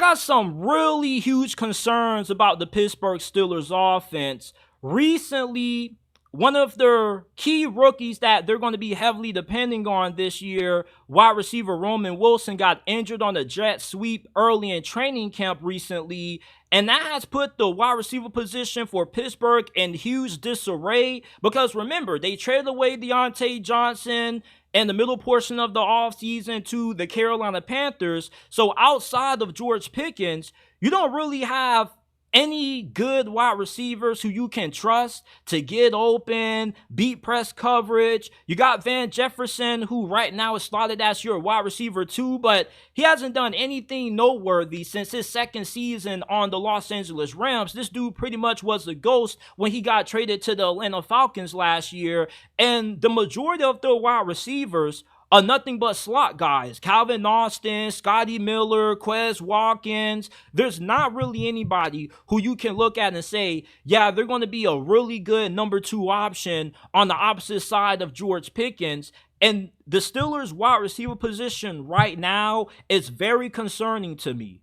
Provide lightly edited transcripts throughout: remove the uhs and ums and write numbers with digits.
got some really huge concerns about the Pittsburgh Steelers offense. Recently, one of their key rookies that they're going to be heavily depending on this year, wide receiver Roman Wilson, got injured on a jet sweep early in training camp recently. And that has put the wide receiver position for Pittsburgh in huge disarray because remember, they traded away Deontay Johnson in the middle portion of the offseason to the Carolina Panthers. So outside of George Pickens, you don't really have any good wide receivers who you can trust to get open, beat press coverage. You got Van Jefferson, who right now is slotted as your wide receiver too, but he hasn't done anything noteworthy since his second season on the Los Angeles Rams. This dude pretty much was a ghost when he got traded to the Atlanta Falcons last year, and the majority of their wide receivers are nothing but slot guys. Calvin Austin, Scotty Miller, Quez Watkins. There's not really anybody who you can look at and say, yeah, they're going to be a really good number 2 option on the opposite side of George Pickens. And the Steelers' wide receiver position right now is very concerning to me.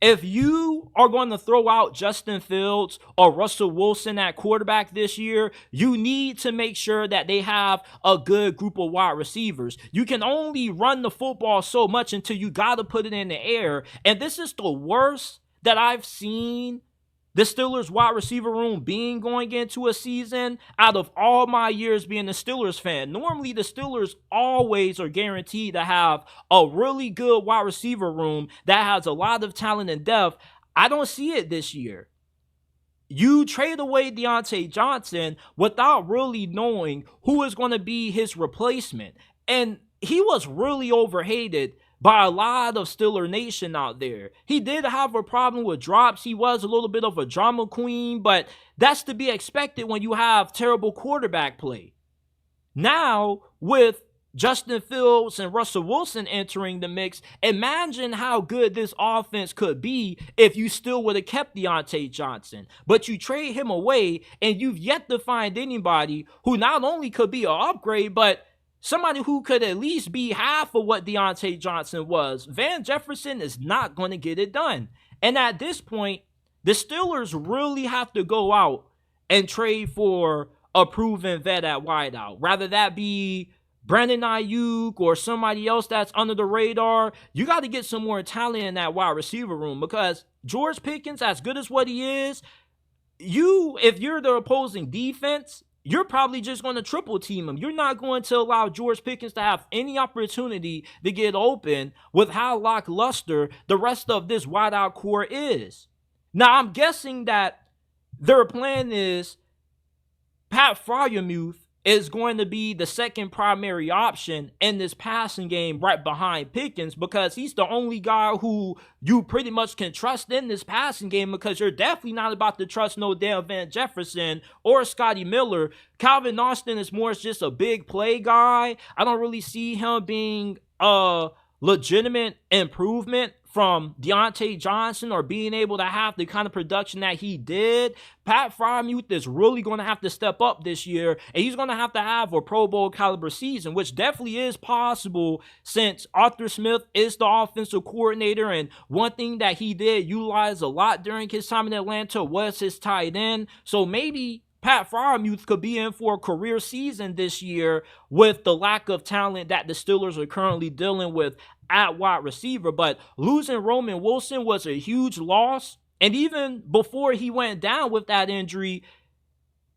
If you are going to throw out Justin Fields or Russell Wilson at quarterback this year, you need to make sure that they have a good group of wide receivers. You can only run the football so much until you got to put it in the air. And this is the worst that I've seen the Steelers wide receiver room being going into a season out of all my years being a Steelers fan. Normally, the Steelers always are guaranteed to have a really good wide receiver room that has a lot of talent and depth. I don't see it this year. You trade away Deontay Johnson without really knowing who is going to be his replacement. And he was really overhated by a lot of Steeler Nation out there. He did have a problem with drops. He was a little bit of a drama queen, but that's to be expected when you have terrible quarterback play. Now, with Justin Fields and Russell Wilson entering the mix, imagine how good this offense could be if you still would have kept Deontay Johnson. But you trade him away, and you've yet to find anybody who not only could be an upgrade, but somebody who could at least be half of what Deontay Johnson was. Van Jefferson is not going to get it done. And at this point, the Steelers really have to go out and trade for a proven vet at wideout. Rather that be Brandon Ayuk or somebody else that's under the radar. You got to get some more talent in that wide receiver room because George Pickens, as good as what he is, if you're the opposing defense, you're probably just going to triple team him. You're not going to allow George Pickens to have any opportunity to get open with how lackluster the rest of this wideout core is. Now, I'm guessing that their plan is Pat Freiermuth is going to be the second primary option in this passing game right behind Pickens because he's the only guy who you pretty much can trust in this passing game because you're definitely not about to trust no damn Van Jefferson or Scotty Miller. Calvin Austin is more just a big play guy. I don't really see him being a legitimate improvement from Deontay Johnson or being able to have the kind of production that he did. Pat Freiermuth is really going to have to step up this year, and he's going to have a Pro Bowl caliber season, which definitely is possible since Arthur Smith is the offensive coordinator, and one thing that he did utilize a lot during his time in Atlanta was his tight end. So maybe Pat Freiermuth could be in for a career season this year with the lack of talent that the Steelers are currently dealing with at wide receiver. But losing Roman Wilson was a huge loss. And even before he went down with that injury,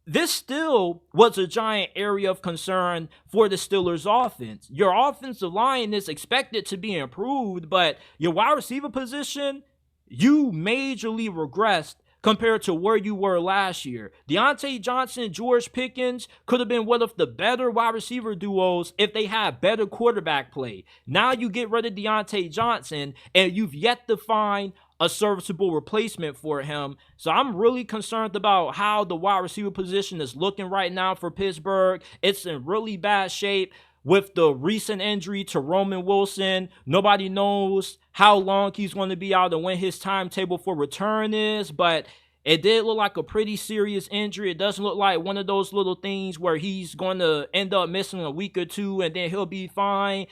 this still was a giant area of concern for the Steelers offense. Your offensive line is expected to be improved, but your wide receiver position, you majorly regressed compared to where you were last year. Deontay Johnson, George Pickens could have been one of the better wide receiver duos if they had better quarterback play. Now you get rid of Deontay Johnson, and you've yet to find a serviceable replacement for him. So I'm really concerned about how the wide receiver position is looking right now for Pittsburgh. It's in really bad shape. With the recent injury to Roman Wilson, nobody knows how long he's going to be out and when his timetable for return is, but it did look like a pretty serious injury. It doesn't look like one of those little things where he's going to end up missing a week or two and then he'll be fine.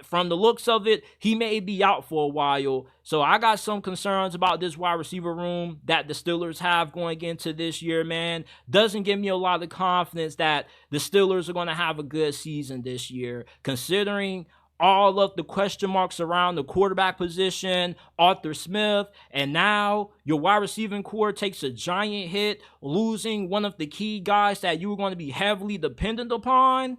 from the looks of it, he may be out for a while. So I got some concerns about this wide receiver room that the Steelers have going into this year, man. Doesn't give me a lot of confidence that the Steelers are going to have a good season this year, considering all of the question marks around the quarterback position, Arthur Smith, and now your wide receiving core takes a giant hit, losing one of the key guys that you were going to be heavily dependent upon.